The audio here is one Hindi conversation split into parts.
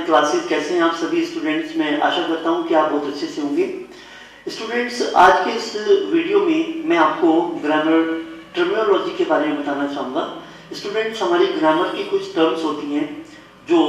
क्लासेस कैसे हैं आप सभी स्टूडेंट्स। मैं आशा करता हूं कि आप बहुत अच्छे से होंगे। स्टूडेंट्स, आज के इस वीडियो में मैं आपको ग्रामर टर्मिनोलॉजी के बारे में बताना चाहूँगा। स्टूडेंट्स, हमारी ग्रामर की कुछ टर्म्स होती हैं जो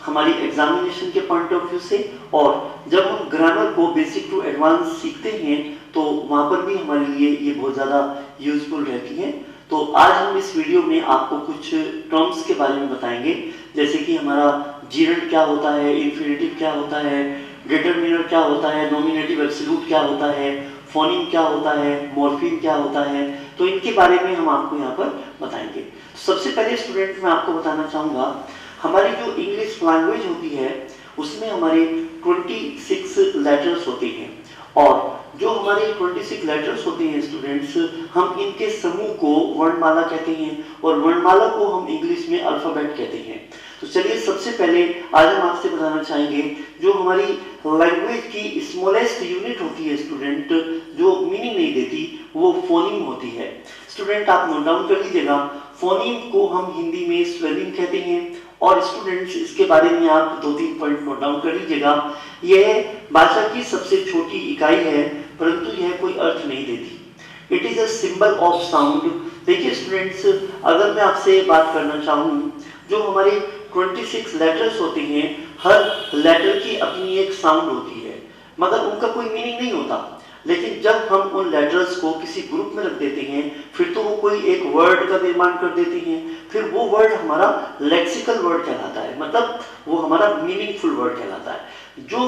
हमारी एग्जामिनेशन के पॉइंट ऑफ व्यू से, और जब हम ग्रामर को बेसिक टू एडवांस सीखते हैं तो वहाँ पर भी हमारे लिए ये बहुत ज़्यादा यूजफुल रहती हैं। तो आज हम इस वीडियो में आपको कुछ टर्म्स के बारे में बताएंगे, जैसे कि हमारा जीरंड क्या होता है, इन्फिनेटिव क्या होता है, डिटरमिनर क्या होता है, नॉमिनेटिव एब्सोल्यूट क्या होता है, फोनीम क्या होता है, मॉर्फीम क्या होता है। तो इनके बारे में हम आपको यहाँ पर बताएंगे। सबसे पहले स्टूडेंट मैं आपको बताना चाहूँगा, हमारी जो इंग्लिश लैंग्वेज होती है उसमें हमारे 26 लेटर्स होते हैं, और जो हमारे 26 लेटर्स होते हैं स्टूडेंट्स, हम इनके समूह को वर्णमाला कहते हैं, और वर्णमाला को हम इंग्लिश में अल्फाबेट कहते हैं। तो चलिए सबसे पहले आज हम आपसे बताना चाहेंगे, जो हमारी लैंग्वेज की स्मॉलेस्ट यूनिट होती है स्टूडेंट, जो मीनिंग नहीं देती, वो फोनीम होती है। स्टूडेंट आप नोट डाउन कर लीजिएगा, फोनीम को हम हिंदी में स्वेलिंग कहते हैं। और स्टूडेंट्स इसके बारे में आप 2-3 पॉइंट नोट डाउन कर लीजिएगा। यह भाषा की सबसे छोटी इकाई है, परंतु यह कोई अर्थ नहीं देती। It is a symbol of sound. देखिए स्टूडेंट्स, अगर मैं आपसे बात करना चाहूँ, जो हमारे 26 लेटर्स होते हैं, हर लेटर की अपनी एक साउंड होती है, मगर उनका कोई मीनिंग नहीं होता। लेकिन जब हम उन लेटर्स को किसी ग्रुप में रख देते हैं, फिर तो वो कोई एक वर्ड का निर्माण कर देते हैं, फिर वो वर्ड हमारा लेक्सिकल वर्ड कहलाता है, मतलब वो हमारा मीनिंगफुल वर्ड कहलाता है। जो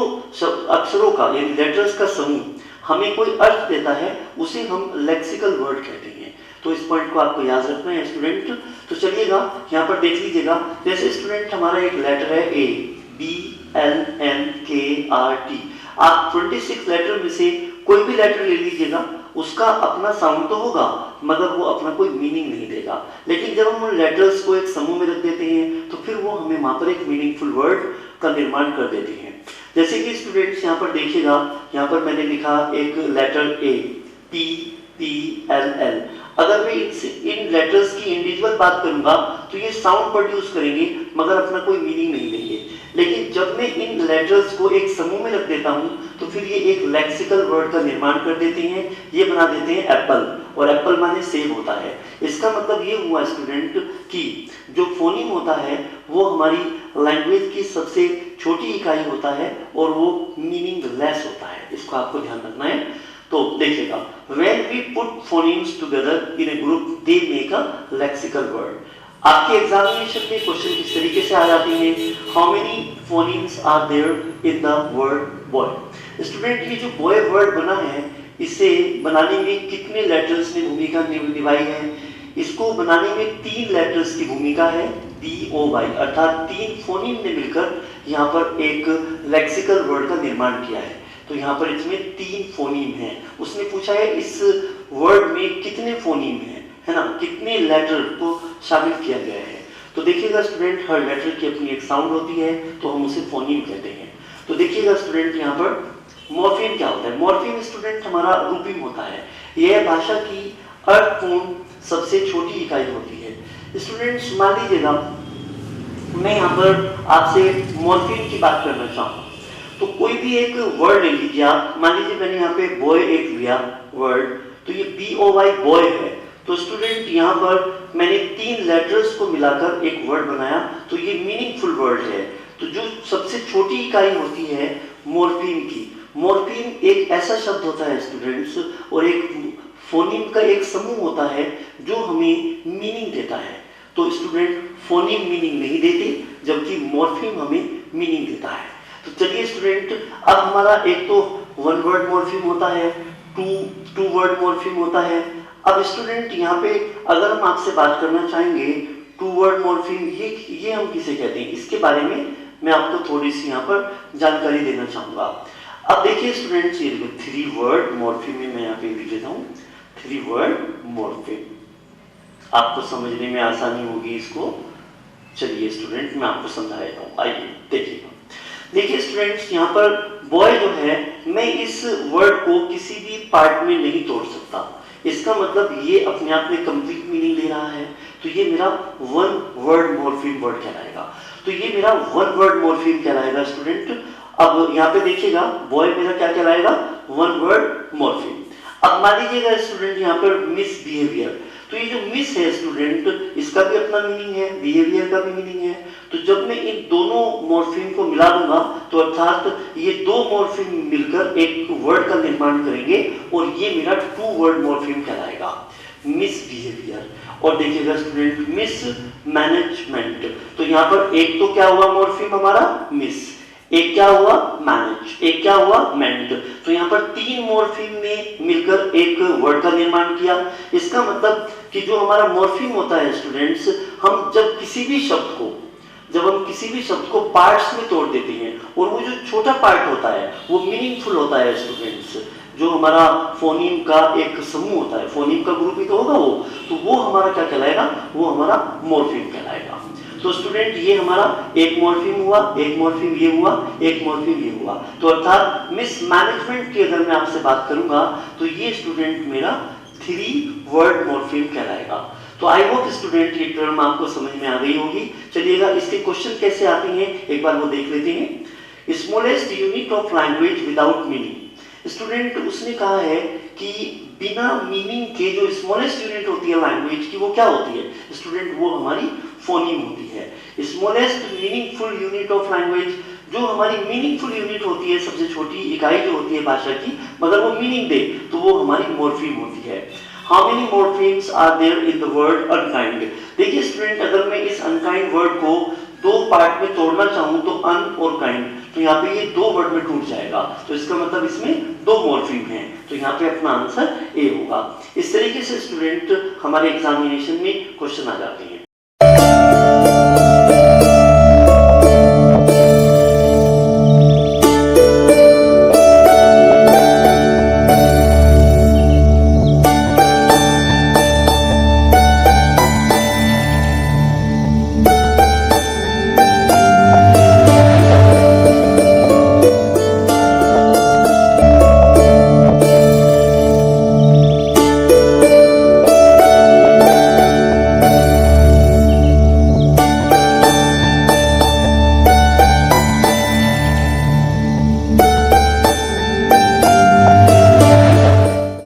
अक्षरों का यानी लेटर्स का समूह हमें कोई अर्थ देता है, उसे हम लेक्सिकल वर्ड कहते हैं। तो इस पॉइंट को आपको याद रखना है स्टूडेंट। तो चलिएगा यहाँ पर देख लीजिएगा, जैसे स्टूडेंट हमारा एक लेटर है ए, बी एल एन के आर टी। आप 26 लेटर में से कोई भी लेटर ले लीजिएगा, उसका अपना साउंड तो होगा, मगर वो अपना कोई मीनिंग नहीं देगा। लेकिन जब हम उन लेटर्स को एक समूह में रख देते हैं, तो फिर वो हमें वहां पर एक मीनिंगफुल वर्ड का निर्माण कर देते हैं। जैसे कि स्टूडेंट्स यहाँ पर देखिएगा, यहाँ पर मैंने लिखा एक letter A, P P L L. अगर मैं इन लेटर्स की इंडिविजुअल बात करूंगा तो ये साउंड प्रोड्यूस करेंगे, मगर अपना कोई मीनिंग नहीं देंगे। लेकिन जब मैं इन लेटर्स को एक समूह में रख देता हूं, तो फिर ये एक लेक्सिकल वर्ड का निर्माण कर देते हैं। ये बना देते हैं एप्पल, और एप्पल माने सेब होता है। इसका मतलब ये हुआ स्टूडेंट कि जो फोनीम होता है वो हमारी लैंग्वेज की सबसे छोटी इकाई होता है, और वो मीनिंगलेस होता है। इसको आपको ध्यान रखना है। तो देखिएगा, when we put phonemes together in a group, they make a lexical word. आपके एग्जामिनेशन में क्वेश्चन किस तरीके से आ जाते हैं, how many phonemes are there in the word boy? Student, ये जो boy वर्ड बना है, इसे बनाने में कितने लेटर्स ने भूमिका निभाई है? इसको बनाने में 3 लेटर्स की भूमिका है, BOY, अर्थात 3 फोनीम ने मिलकर यहाँ पर एक लेक्सिकल वर्ड का निर्माण किया है। तो यहाँ पर इसमें 3 फोनीम हैं। उसने पूछा है इस वर्ड में कितने फोनीम हैं, है ना, कितने लेटर को शामिल किया गया है। तो देखिएगा स्टूडेंट, हर लेटर की अपनी एक साउंड होती है, तो हम उसे फोनीम कहते हैं। तो देखिएगा स्टूडेंट, यहाँ पर मॉर्फीम क्या होता है? मॉर्फीम स्टूडेंट हमारा रूपिंग होता है। यह भाषा की अर्थपूर्ण सबसे छोटी इकाई होती है। स्टूडेंट्स मान लीजिएगा मैं यहाँ पर आपसे मॉर्फीम की बात करना चाहूँ, तो कोई भी एक वर्ड ले लीजिए आप। मान लीजिए मैंने यहाँ पे बॉय एक लिया वर्ड, तो ये BOY बॉय है। तो स्टूडेंट यहाँ पर मैंने 3 लेटर्स को मिलाकर एक वर्ड बनाया, तो ये मीनिंगफुल वर्ड है। तो जो सबसे छोटी इकाई होती है मॉर्फीम की, मॉर्फीम एक ऐसा शब्द होता है स्टूडेंट्स, और एक फोनीम का एक समूह होता है जो हमें मीनिंग देता है। तो स्टूडेंट, फोनीम मीनिंग नहीं देते, जबकि मॉर्फीम हमें मीनिंग देता है। तो चलिए स्टूडेंट, अब हमारा एक तो 1 वर्ड मॉर्फीम होता है, 2 वर्ड मॉर्फीम होता है। अब स्टूडेंट यहाँ पे अगर हम आपसे बात करना चाहेंगे 2 वर्ड मॉर्फीम, ये हम किसे कहते हैं, इसके बारे में मैं आपको थोड़ी सी यहाँ पर जानकारी देना चाहूंगा। अब देखिए स्टूडेंट्स, ये 3 वर्ड मॉर्फीम में मैं यहाँ पे लिख देता हूँ, 3 वर्ड मॉर्फीम। आपको समझने में आसानी होगी इसको। चलिए स्टूडेंट, मैं आपको समझा देता हूँ। आइए देखिएगा। देखिए स्टूडेंट्स, यहाँ पर बॉय जो है, मैं इस वर्ड को किसी भी पार्ट में नहीं तोड़ सकता। इसका मतलब ये अपने आप में कंप्लीट मीनिंग दे रहा है, तो ये मेरा वन वर्ड मॉर्फीम वर्ड कहलाएगा। तो ये मेरा वन वर्ड मॉर्फीम कहलाएगा स्टूडेंट। अब यहाँ पे देखिएगा बॉय मेरा क्या कहलाएगा, वन वर्ड मॉर्फीम। अब मान लीजिएगा स्टूडेंट यहाँ पर मिसबिहेवियर, तो ये जो मिस है स्टूडेंट, इसका भी अपना मीनिंग है, बिहेवियर का भी मीनिंग है। तो जब मैं इन दोनों मॉर्फीम को मिला दूंगा तो अर्थात ये दो मॉर्फीम मिलकर एक वर्ड का निर्माण करेंगे और ये मेरा टू वर्ड मॉर्फीम कहलाएगा, मिसबिहेवियर। और देखिएगा स्टूडेंट मिस मैनेजमेंट, तो यहाँ पर एक तो क्या हुआ मॉर्फीम हमारा मिस, एक क्या हुआ मैनेज, एक क्या हुआ मेंट। तो यहाँ पर तीन मॉर्फीम ने मिलकर एक वर्ड का निर्माण किया। इसका मतलब कि जो हमारा मॉर्फीम होता है स्टूडेंट्स, हम जब किसी भी शब्द को पार्ट्स में तोड़ देते हैं और वो जो छोटा पार्ट होता है वो मीनिंगफुल होता है स्टूडेंट्स। जो हमारा फोनीम का एक समूह होता है, फोनीम का ग्रुप ही तो होगा वो, तो वो हमारा क्या कहलाएगा, वो हमारा मॉर्फीम कहलाएगा। तो स्टूडेंट ये हमारा एक मॉर्फीम हुआ, एक मॉर्फीम ये हुआ, एक मॉर्फीम ये हुआ। तो अर्थात मिसमैनेजमेंट की अगर मैं आपसे बात करूंगा तो ये स्टूडेंट मेरा थ्री वर्ड मॉर्फीम कहलाएगा। तो आई होप स्टूडेंट ये टर्म आपको समझ में आ गई होगी। चलिएगा इसके क्वेश्चन कैसे आते हैं एक बार वो देख लेते हैं। Smallest unit of language without meaning. Student उसने कहा है कि बिना मीनिंग के जो स्मॉलेस्ट यूनिट होती है लैंग्वेज की वो क्या होती है स्टूडेंट, वो हमारी फोनीम होती है। Smallest meaningful unit of language, जो हमारी मीनिंगफुल यूनिट होती है, सबसे छोटी इकाई जो होती है भाषा की, मगर वो मीनिंग दे, तो वो हमारी मॉर्फीम होती है। How many morphemes are there in the word unkind. देखिए स्टूडेंट अगर मैं इस अनकाइंड वर्ड को दो पार्ट में तोड़ना चाहूं तो अन और काइंड, तो यहाँ पे ये दो वर्ड में टूट जाएगा, तो इसका मतलब इसमें दो मॉर्फीम हैं, तो यहाँ पे अपना आंसर ए होगा। इस तरीके से स्टूडेंट हमारे एग्जामिनेशन में क्वेश्चन आ जाते हैं।